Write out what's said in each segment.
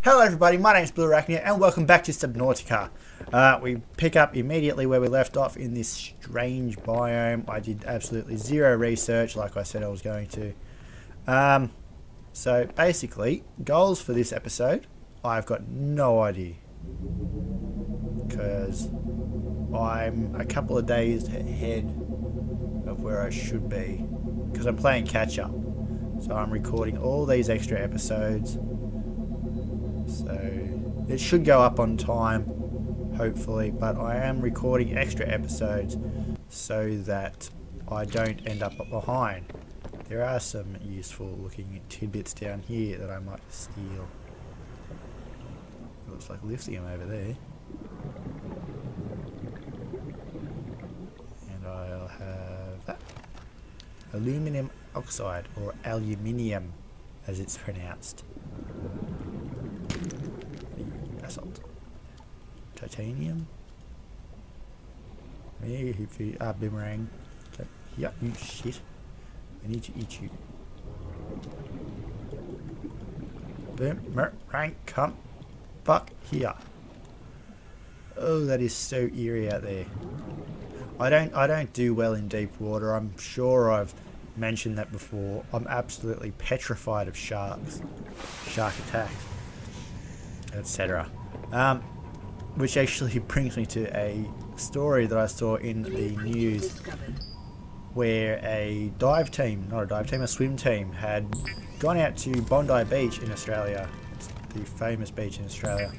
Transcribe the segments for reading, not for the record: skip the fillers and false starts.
Hello everybody, my name's Bluarachnia and welcome back to Subnautica. We pick up immediately where we left off in this strange biome. I did absolutely zero research like I said I was going to. So basically, goals for this episode, I've got no idea. Because I'm a couple of days ahead of where I should be. Because I'm playing catch up. So I'm recording all these extra episodes. So it should go up on time, hopefully, but I am recording extra episodes so that I don't end up behind. There are some useful looking tidbits down here that I might steal. It looks like lithium over there. And I'll have that. Aluminum oxide, or aluminium as it's pronounced. Basalt. Titanium. Hey, boomerang. Yep, you shit. I need to eat you. Boomerang, come fuck here. Oh, that is so eerie out there. I don't do well in deep water. I'm sure I've mentioned that before. I'm absolutely petrified of sharks, shark attacks, etc. Which actually brings me to a story that I saw in the news where a dive team, not a dive team, a swim team had gone out to Bondi Beach in Australia. It's the famous beach in Australia,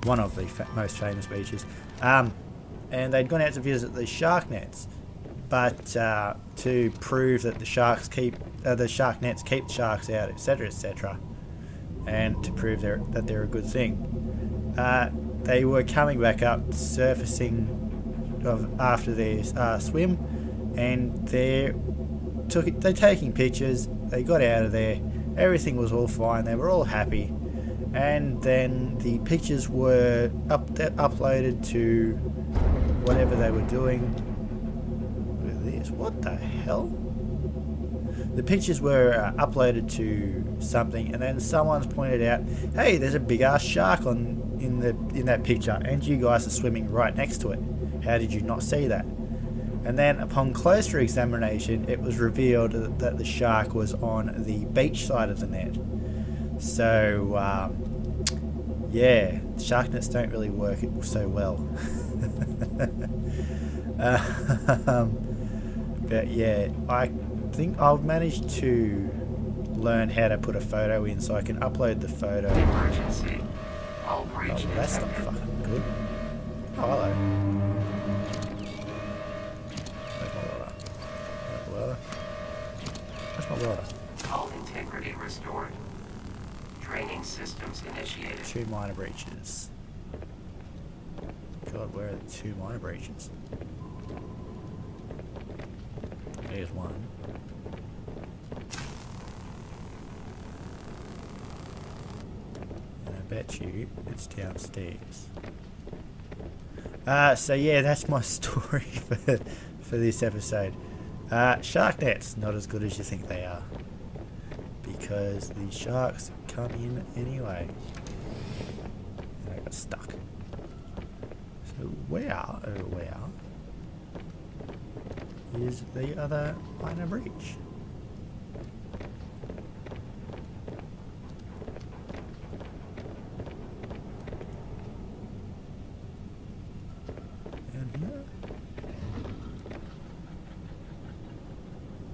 one of the most famous beaches. And they'd gone out to visit the shark nets, but to prove that the shark nets keep the sharks out, etc., etc., and to prove that they're a good thing. They were coming back up, surfacing after their swim, and they're taking pictures. They got out of there. Everything was all fine. They were all happy, and then the pictures were uploaded to whatever they were doing. Look at this. What the hell? The pictures were uploaded to something, and then someone's pointed out, "Hey, there's a big ass shark in that picture, and you guys are swimming right next to it. How did you not see that?" And then, upon closer examination, it was revealed that the shark was on the beach side of the net. So, yeah, shark nets don't really work so well. But yeah, I think I've managed to learn how to put a photo in so I can upload the photo. Emergency. Oh, that's not fucking good. Oh, hello. Where's my water? Where's my water? Hull integrity restored. Training systems initiated. 2 minor breaches. God, where are the 2 minor breaches? There's one. And I bet you it's downstairs. So yeah, that's my story for this episode. Shark nets, not as good as you think they are. Because the sharks come in anyway. And I got stuck. So where is the other minor breach? Down here?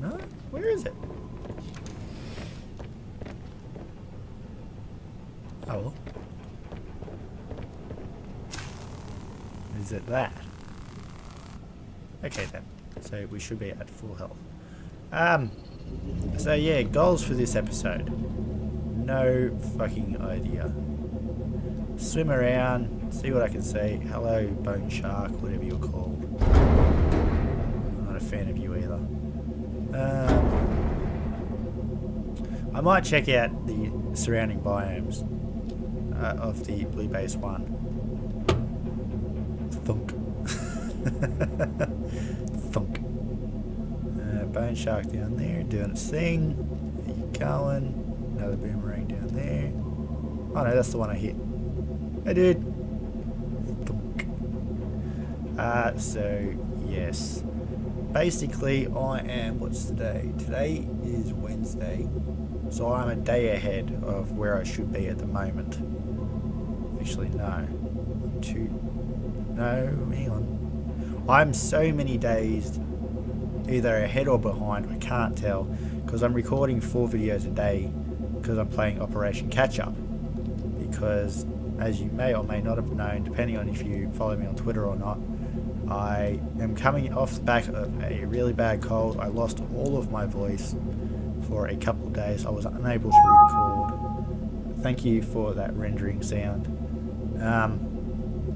No? Where is it? Oh well. Is it that? Okay then. So we should be at full health. So yeah, goals for this episode. No fucking idea. Swim around, see what I can see. Hello, bone shark, whatever you're called. I'm not a fan of you either. I might check out the surrounding biomes of the Blue Base 1. Thunk. Thunk. Bone shark down there doing its thing. There you going. Another boomerang down there. Oh no, that's the one I hit. Hey dude. So yes. Basically I am, what's today? Today is Wednesday. So I'm a day ahead of where I should be at the moment. Actually no. Hang on. I'm so many days either ahead or behind, I can't tell, because I'm recording 4 videos a day because I'm playing Operation Catch Up. Because as you may or may not have known, depending on if you follow me on Twitter or not, I am coming off the back of a really bad cold. I lost all of my voice for a couple of days. I was unable to record. Thank you for that rendering sound.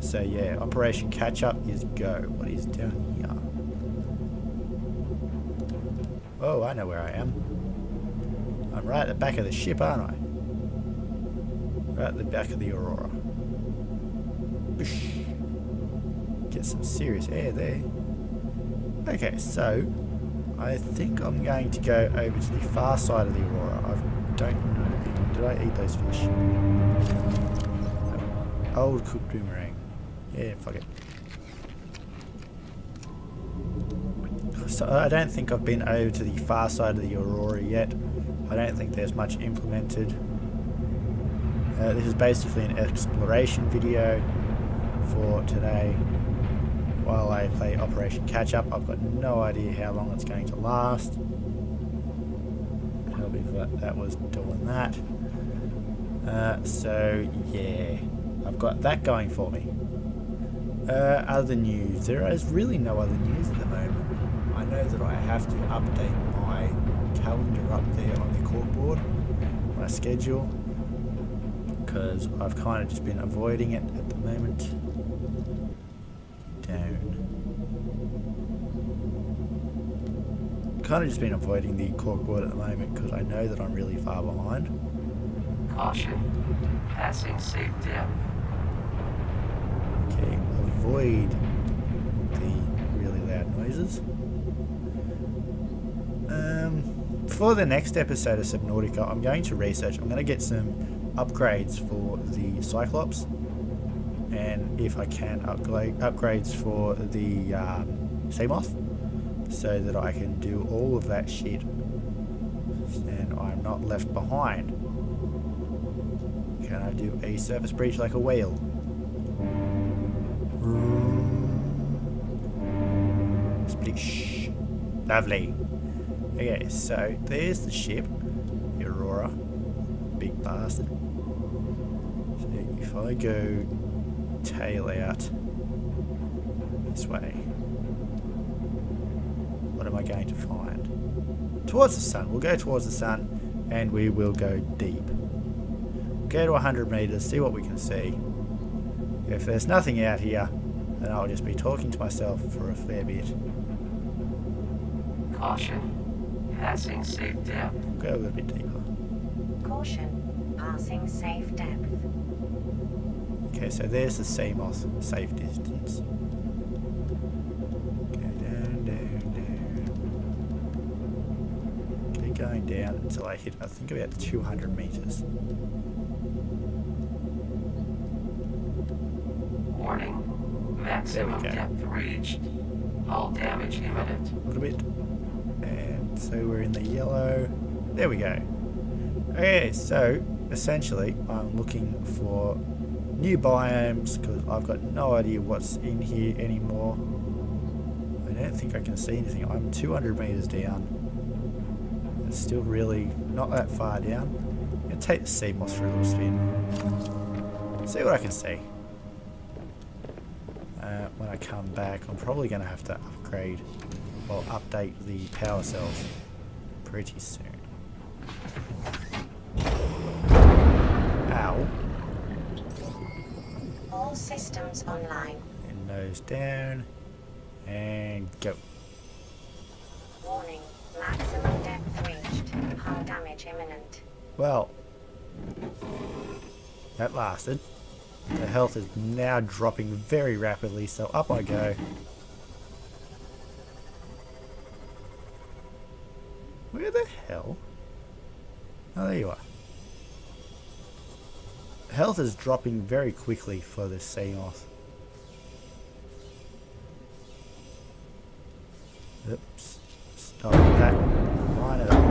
So yeah, Operation Catch Up is go. What is down here? Oh, I know where I am. I'm right at the back of the ship, aren't I? Right at the back of the Aurora. Boosh. Get some serious air there. Okay, so I think I'm going to go over to the far side of the Aurora. I don't know. Did I eat those fish? Old cooked boomerang. Yeah, fuck it. So I don't think I've been over to the far side of the Aurora yet. I don't think there's much implemented. This is basically an exploration video for today while I play Operation Catch Up. I've got no idea how long it's going to last. That was doing that. So yeah, I've got that going for me. Other news, there is really no other news at the moment. I know that I have to update my calendar up there on the corkboard, my schedule, because I've kind of just been avoiding it at the moment. Kind of just been avoiding the corkboard at the moment because I know that I'm really far behind. Caution. Passing safe depth. Okay, avoid the really loud noises. For the next episode of Subnautica, I'm going to research. I'm going to get some upgrades for the Cyclops, and if I can, upgrades for the Seamoth, so that I can do all of that shit and I'm not left behind. Can I do a surface breach like a whale? Splish. Lovely. Okay, so there's the ship, the Aurora, big bastard. So if I go tail out this way, what am I going to find? Towards the sun. We'll go towards the sun and we will go deep. Go to 100 meters, see what we can see. If there's nothing out here, then I'll just be talking to myself for a fair bit. Caution. Passing safe depth. Go a little bit deeper. Caution. Passing safe depth. Okay, so there's the Seamoth safe distance. Go down, down, down. Keep going down until I hit, I think, about 200 meters. Warning. Maximum depth reached. Hull damage imminent. A little bit. And so we're in the yellow. There we go. Okay, so essentially I'm looking for new biomes because I've got no idea what's in here anymore. I don't think I can see anything. I'm 200 meters down. It's still really not that far down. I'm going to take the Seamoth for a little spin. See what I can see. When I come back, I'm probably going to have to upgrade or update the power cells pretty soon. Ow. All systems online. And nose down. And go. Warning. Maximum depth reached. Hull damage imminent. Well, that lasted. The health is now dropping very rapidly, so up I go. Where the hell? Oh, there you are. Health is dropping very quickly for this sea moth. Oops. Stop that. Line it up.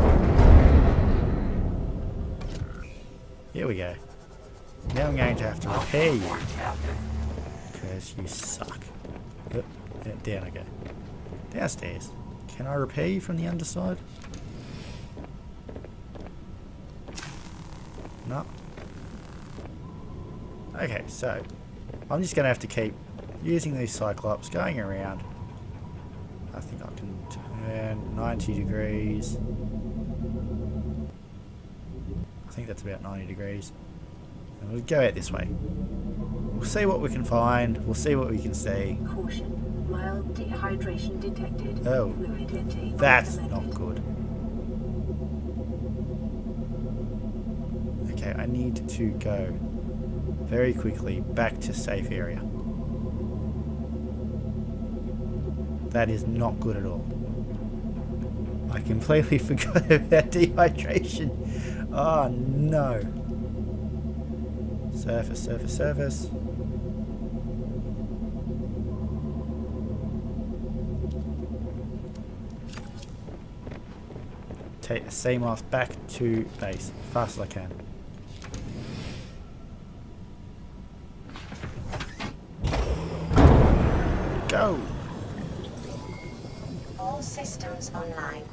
Here we go. Now I'm going to have to repair you. Because you suck. Oh, yeah, down I go. Downstairs. Can I repair you from the underside? No. Okay, so I'm just going to have to keep using these Cyclops, going around. I think I can turn 90 degrees. I think that's about 90 degrees. And we'll go out this way. We'll see what we can find. We'll see what we can see. Caution. Mild dehydration detected. Oh, Fluid intake that's recommended. not good. Okay, I need to go very quickly back to safe area. That is not good at all. I completely forgot about dehydration. Oh no. Surface, surface, surface. Take the sea moth back to base as fast as I can. Go! All systems online.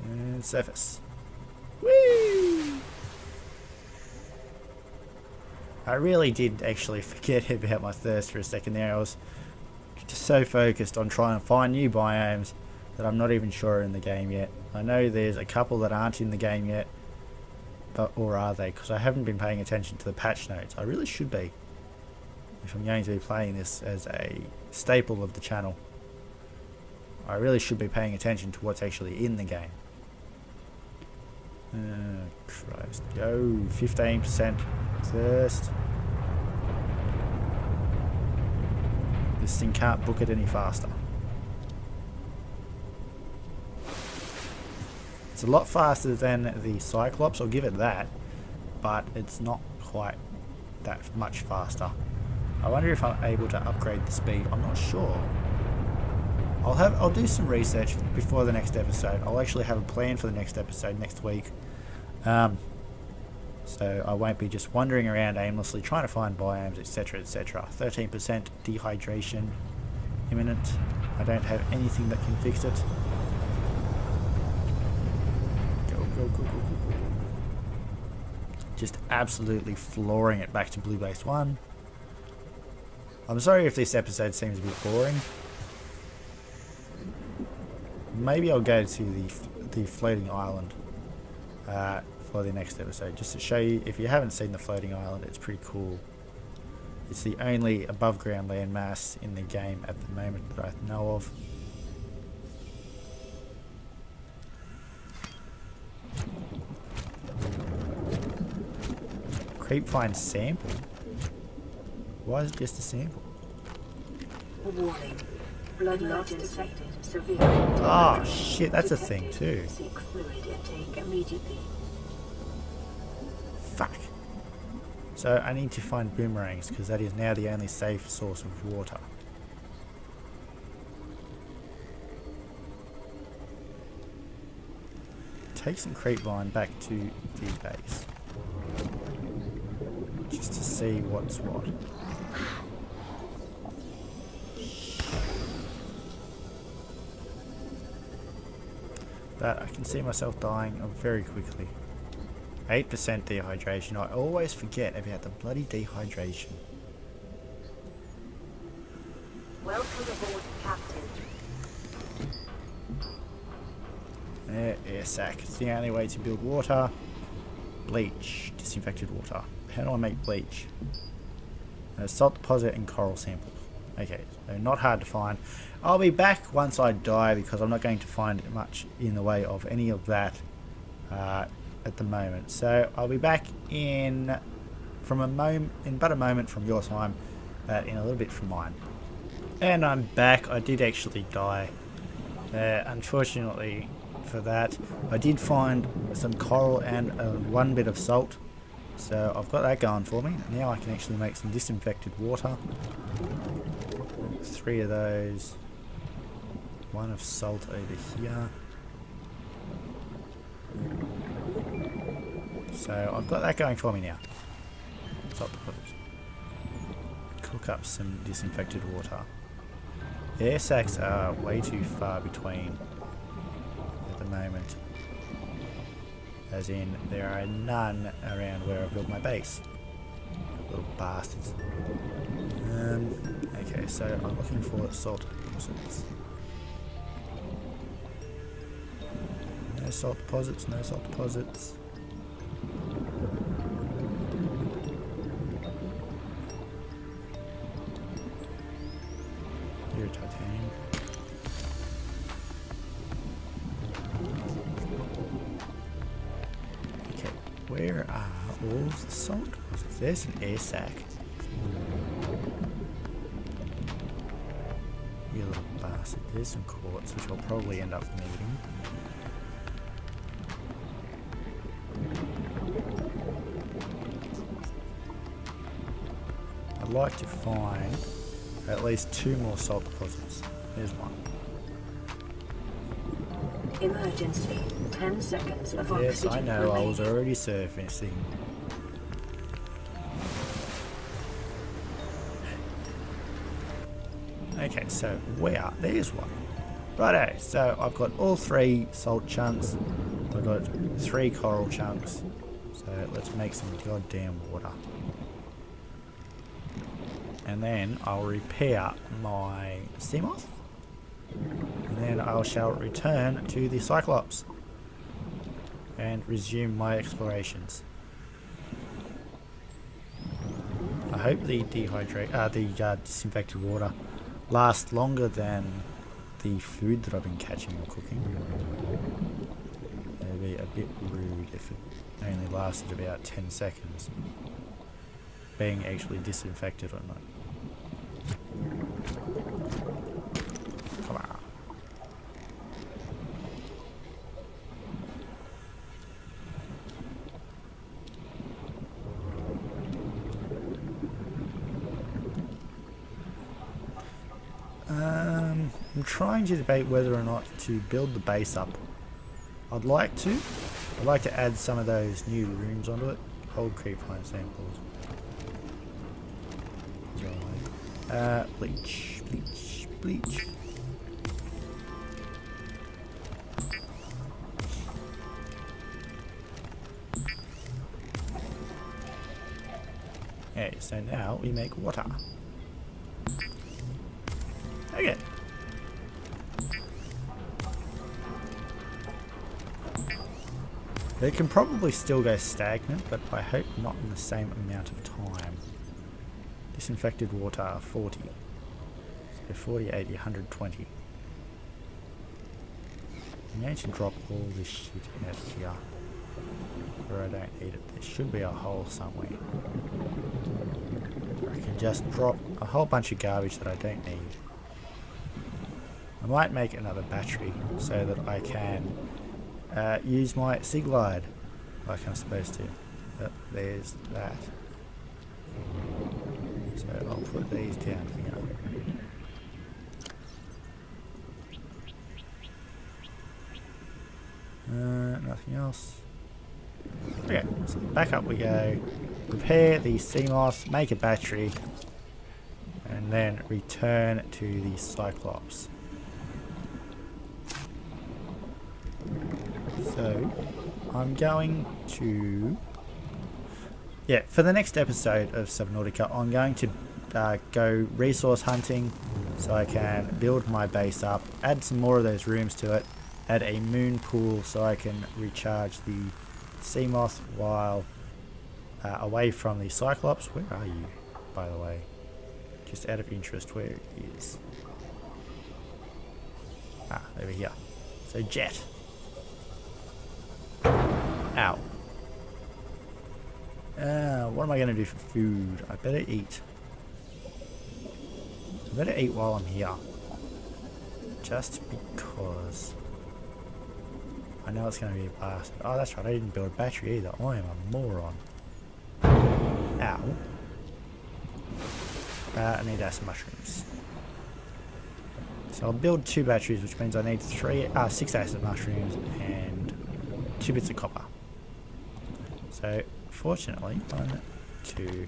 And surface. Whee! I really did actually forget about my thirst for a second there. I was just so focused on trying to find new biomes that I'm not even sure are in the game yet. I know there's a couple that aren't in the game yet, but or are they? Because I haven't been paying attention to the patch notes. I really should be, if I'm going to be playing this as a staple of the channel. I really should be paying attention to what's actually in the game. Christ, go 15% thirst. This thing can't book it any faster. It's a lot faster than the Cyclops, I'll give it that, but it's not quite that much faster. I wonder if I'm able to upgrade the speed. I'm not sure. I'll do some research before the next episode. I'll actually have a plan for the next episode next week. So I won't be just wandering around aimlessly trying to find biomes, etc, etc. 13% dehydration imminent. I don't have anything that can fix it. Go, go, go, go, go, go. Just absolutely flooring it back to Blue Base 1. I'm sorry if this episode seems a bit boring. Maybe I'll go to the floating island for the next episode, just to show you. If you haven't seen the floating island, it's pretty cool. It's the only above ground land mass in the game at the moment that I know of. Creepvine sample? Why is it just a sample? Warning. Blood loss detected. Severe. Oh shit, that's a thing too. Seek fluid intake immediately. Fuck. So I need to find boomerangs because that is now the only safe source of water. Take some creepvine back to the base. Just to see what's what. But I can see myself dying very quickly. 8% dehydration. I always forget about the bloody dehydration. Welcome aboard, Captain. Air sac. It's the only way to build water. Bleach. Disinfected water. How do I make bleach? Salt deposit and coral samples. Okay, so not hard to find. I'll be back once I die because I'm not going to find much in the way of any of that at the moment. So I'll be back in about a moment from your time, but in a little bit from mine. And I'm back. I did actually die. Unfortunately for that. I did find some coral and one bit of salt, so I've got that going for me. Now I can actually make some disinfected water. 3 of those. 1 of salt over here. So I've got that going for me now. Salt deposits. Cook up some disinfected water. The air sacs are way too far between at the moment. As in, there are none around where I built my base. Little bastards. Okay, so I'm looking for salt deposits. No salt deposits, no salt deposits. Here, titanium. Okay, where are all the salt deposits? There's an air sac. You little bastard. There's some quartz, which I'll probably end up needing. I'd like to find at least 2 more salt deposits. Here's one. Emergency. 10 seconds of Yes, oxygen I know, I remaining. was already surfacing. Okay, so where? There's one. Righto, so I've got all 3 salt chunks. I've got 3 coral chunks. So let's make some goddamn water. And then I'll repair my Seamoth. And then I shall return to the Cyclops. And resume my explorations. I hope the disinfected water lasts longer than the food that I've been catching or cooking. It'd be a bit rude if it only lasted about 10 seconds. Being actually disinfected or not. Come on. I'm trying to debate whether or not to build the base up. I'd like to add some of those new rooms onto it. Old creepvine samples. Bleach, bleach, bleach. Okay, so now we make water. Okay. It can probably still go stagnant, but I hope not in the same amount of time. Disinfected water, 40. So 40, 80, 120. I'm going to drop all this shit out here, where I don't need it. There should be a hole somewhere. I can just drop a whole bunch of garbage that I don't need. I might make another battery so that I can use my Sea Glide like I'm supposed to. But there's that. So I'll put these down here. Nothing else. Okay, so back up we go. Repair the Seamoth, make a battery, and then return to the Cyclops. So, I'm going to... Yeah, for the next episode of Subnautica, I'm going to go resource hunting so I can build my base up, add some more of those rooms to it, add a moon pool so I can recharge the Seamoth while away from the Cyclops. Where are you, by the way? Just out of interest, where it is. Ah, over here. So Jet. Ow. What am I going to do for food? I better eat. I better eat while I'm here. Just because. I know it's going to be a bastard. Oh, that's right, I didn't build a battery either. I am a moron. Ow. I need acid mushrooms. So I'll build 2 batteries, which means I need 6 acid mushrooms and 2 bits of copper. So, fortunately, 1, 2...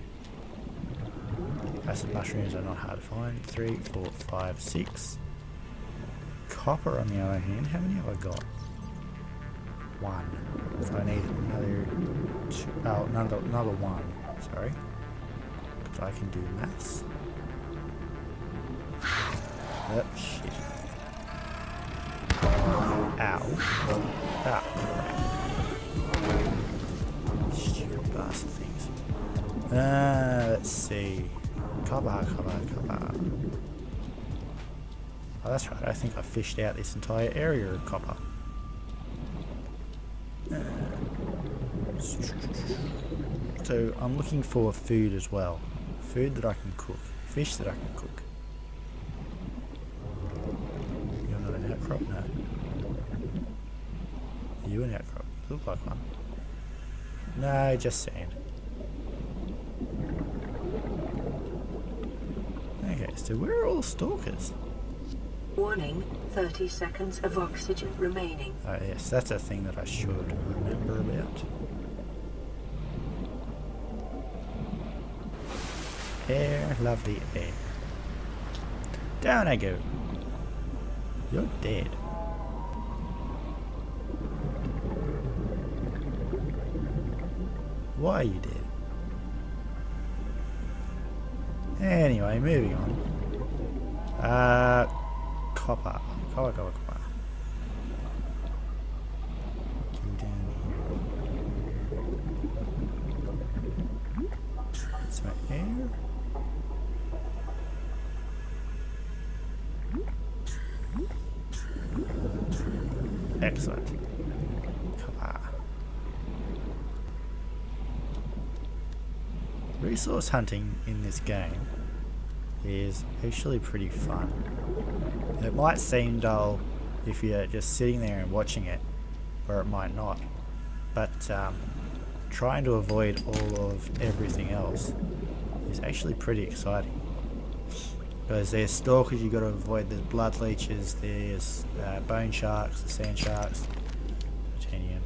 acid mushrooms are not hard to find. 3, 4, 5, 6. Copper, on the other hand, how many have I got? 1. So I need another 2, oh, another 1, sorry. Because I can do maths. Oh, shit. Ow. Ah, crap. Stupid bastard things. Let's see. Copper. Oh, that's right. I think I fished out this entire area of copper. So I'm looking for food as well. Food that I can cook. Fish that I can cook. You're not an outcrop? No. Are you an outcrop? You look like one. No, just sand. Okay, so where are all the stalkers? Warning, 30 seconds of oxygen remaining. Oh yes, that's a thing that I should remember about. Air, lovely air. Down I go. You're dead. Why are you dead? Anyway, moving on. Copper. Copper. Go down here. That's my air. Excellent. Copper. Resource hunting in this game is actually pretty fun. It might seem dull if you're just sitting there and watching it, or it might not, but trying to avoid all of everything else is actually pretty exciting. Because there's stalkers you got to avoid, there's blood leeches, there's bone sharks, the sand sharks, titanium.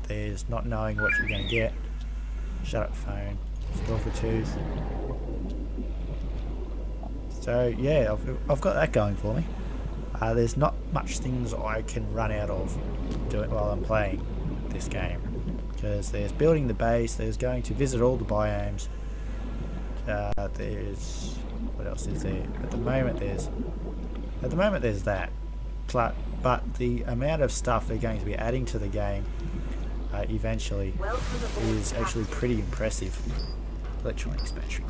There's not knowing what you're going to get. Shut up phone. Stalker tooth. So yeah, I've got that going for me. There's not much things I can run out of doing while I'm playing this game, because there's building the base, there's going to visit all the biomes. There's what else is there? At the moment there's that. But the amount of stuff they're going to be adding to the game eventually is actually pretty impressive. Electronics battery.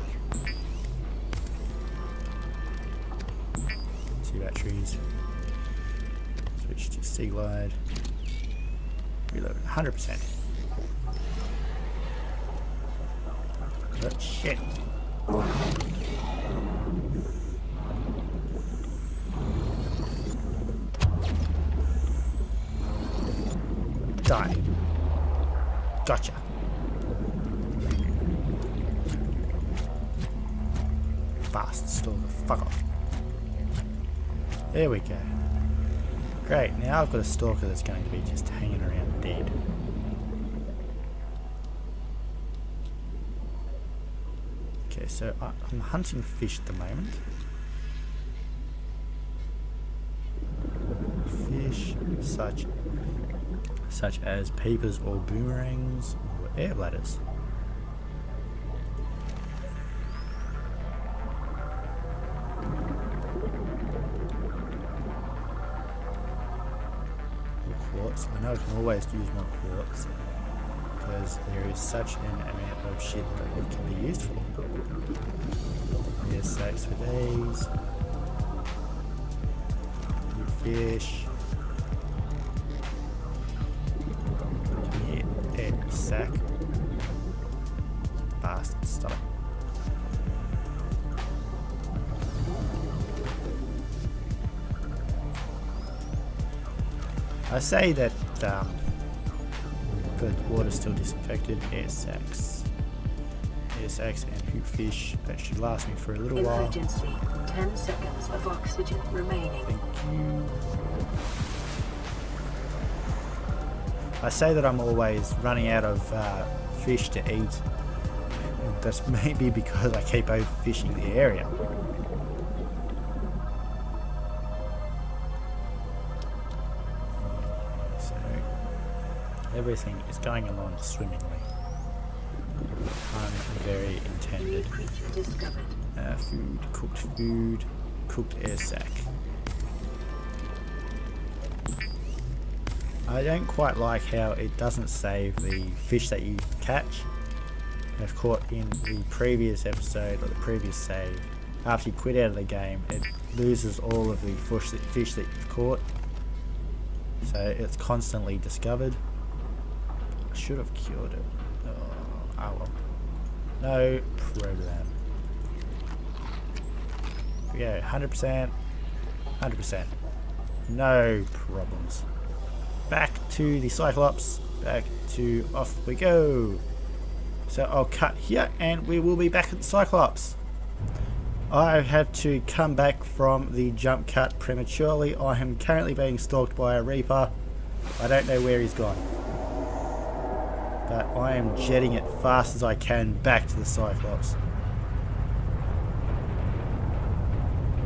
2 batteries. Switch to sea glide. Reload 100%. But shit. Die. Gotcha. Bastard stalker. Fuck off. There we go. Great, now I've got a stalker that's going to be just hanging around dead. Okay, so I'm hunting fish at the moment. Fish such as peepers or boomerangs or air bladders. Quartz. I know I can always use more quartz because there is such an amount of shit that it can be used for. There's sacks for days. New fish. Sack. Bastard, stop it. I say that the water's still disinfected. Air sacs and hoop fish. That should last me for a little while. Emergency. 10 seconds of oxygen remaining. Thank you. I say that I'm always running out of fish to eat. That's maybe because I keep overfishing the area. So everything is going along swimmingly. Very intended. Food, cooked air sac. I don't quite like how it doesn't save the fish that you catch. I've caught in the previous episode or the previous save. After you quit out of the game, it loses all of the fish that you've caught. So it's constantly discovered. I should have cured it. Oh well. No problem. We go 100%, 100%. No problems. Back to the Cyclops. Back to off we go. So I'll cut here and we will be back at the Cyclops. I had to come back from the jump cut prematurely. I am currently being stalked by a Reaper. I don't know where he's gone. But I am jetting it fast as I can back to the Cyclops.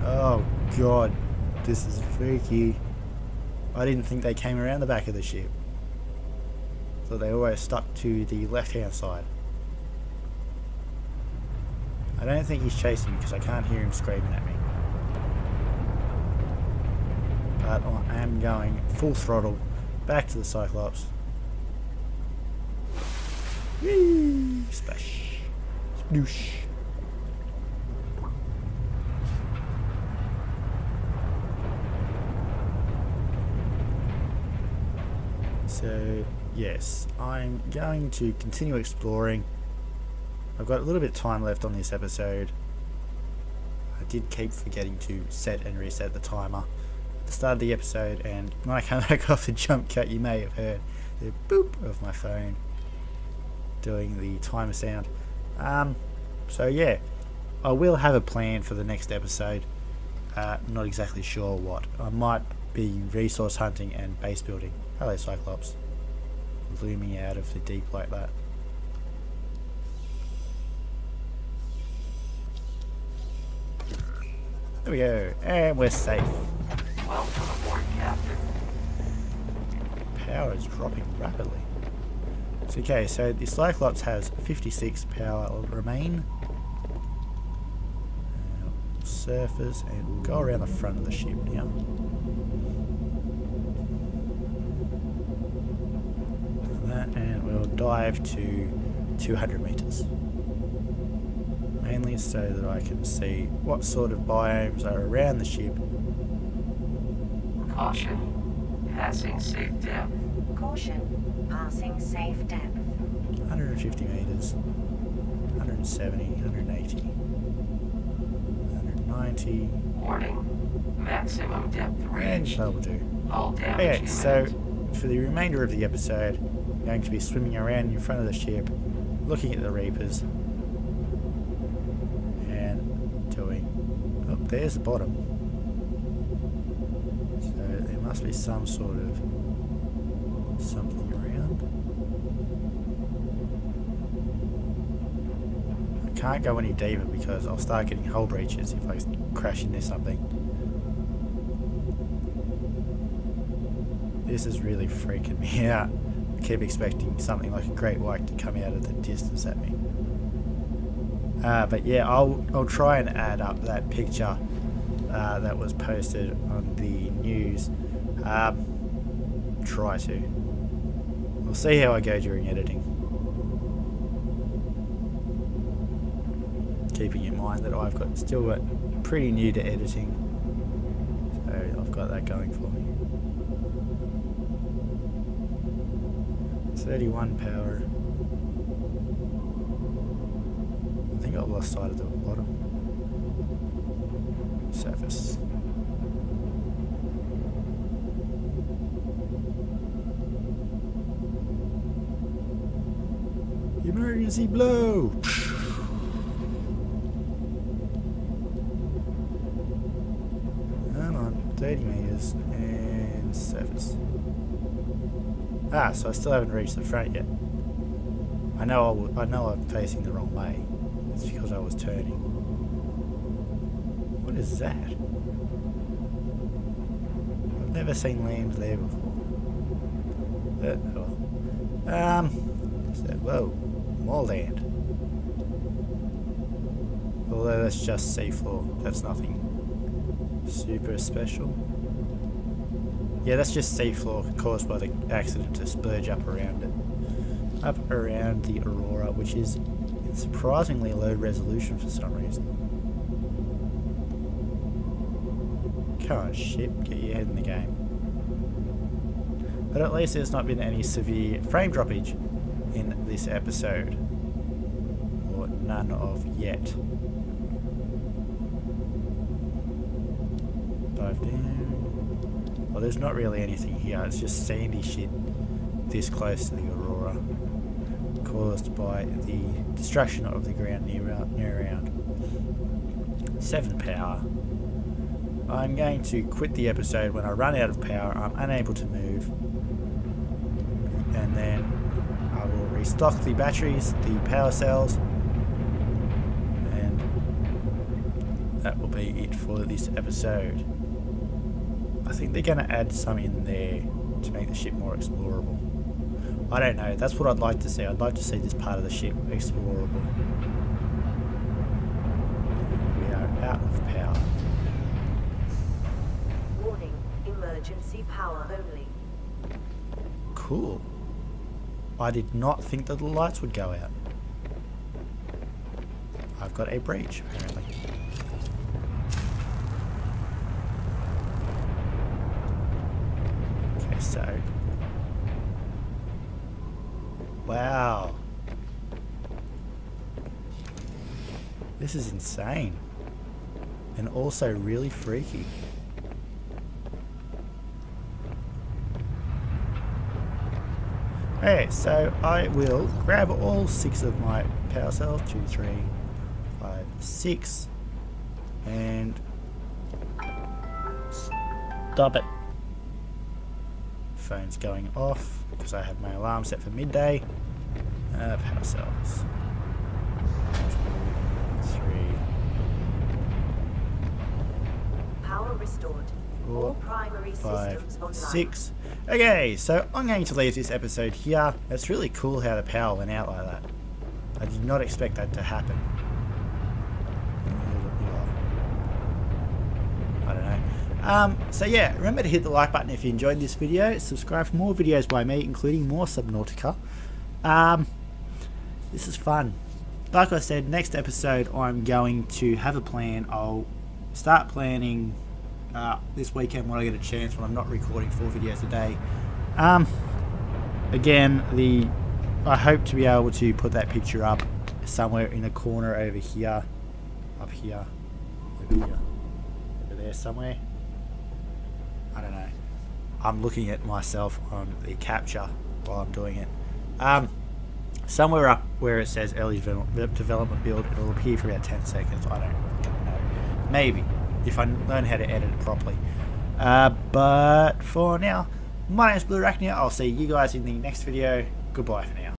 Oh god, this is freaky. I didn't think they came around the back of the ship. So they always stuck to the left hand side. I don't think he's chasing me because I can't hear him screaming at me. But I am going full throttle back to the Cyclops. Whee! Splash. Sploosh. So, yes, I'm going to continue exploring. I've got a little bit of time left on this episode. I did keep forgetting to set and reset the timer at the start of the episode, and when I come back off the jump cut, you may have heard the boop of my phone doing the timer sound. So yeah, I will have a plan for the next episode. Not exactly sure what. I might be resource hunting and base building. Hello Cyclops, looming out of the deep like that. There we go, and we're safe. Welcome aboard, Captain. Power is dropping rapidly. So, okay, so the Cyclops has 56 power remain. Surface, and we'll go around the front of the ship now. That, and we'll dive to 200 meters. Mainly so that I can see what sort of biomes are around the ship. Caution. Passing safe depth. Caution. Passing safe depth. 150 meters. 170, 180. 190. Warning. Maximum depth And reached. that'll do. All damage Okay, so imminent. for the remainder of the episode, I'm going to be swimming around in front of the ship, looking at the Reapers, and doing... Oh, there's the bottom. So there must be some sort of something around. I can't go any deeper because I'll start getting hull breaches if I crash into something. This is really freaking me out. I keep expecting something like a great white to come out of the distance at me. But yeah, I'll try and add up that picture that was posted on the news. Try to. We'll see how I go during editing. Keeping in mind that I've still got pretty new to editing, so I've got that going for me. 31 power. I think I've lost sight of the bottom. Surface. Emergency blow! Come on, 30 meters and surface. Ah, so I still haven't reached the front yet. I know I'm facing the wrong way. It's because I was turning. What is that? I've never seen land there before. So, whoa, more land. Although that's just seafloor, that's nothing super special. Yeah, that's just seafloor caused by the accident to splurge up around it. Up around the Aurora, which is in surprisingly low resolution for some reason. Come on, ship, get your head in the game. But at least there's not been any severe frame droppage in this episode. Or none of yet. Dive down. Well, there's not really anything here. It's just sandy shit this close to the Aurora, caused by the destruction of the ground near around. 7 power. I'm going to quit the episode when I run out of power. I'm unable to move, and then I will restock the batteries, the power cells, and that will be it for this episode. I think they're going to add some in there to make the ship more explorable. I don't know, that's what I'd like to see. I'd like to see this part of the ship explorable. We are out of power. Warning, emergency power only. Cool. I did not think that the lights would go out. I've got a breach, apparently. Okay, so... wow. This is insane. And also really freaky. Okay, so I will grab all 6 of my power cells, 2, 3, 5, 6, and stop it. Phone's going off because I had my alarm set for midday. Power cells. 2, 3, Power restored. All 4, primary 5, systems online. 6. Okay, so I'm going to leave this episode here. It's really cool how the power went out like that. I did not expect that to happen. I don't know. So yeah, remember to hit the like button if you enjoyed this video. Subscribe for more videos by me, including more Subnautica. This is fun. Like I said, next episode I'm going to have a plan. I'll start planning this weekend when I get a chance, when I'm not recording 4 videos a day. Again, I hope to be able to put that picture up somewhere in a corner over here, up here, over here, over there somewhere. I don't know. I'm looking at myself on the capture while I'm doing it. Somewhere up where it says early development build, it'll appear for about 10 seconds. I don't know. Maybe, if I learn how to edit it properly. But for now, my name is Bluarachnia. I'll see you guys in the next video. Goodbye for now.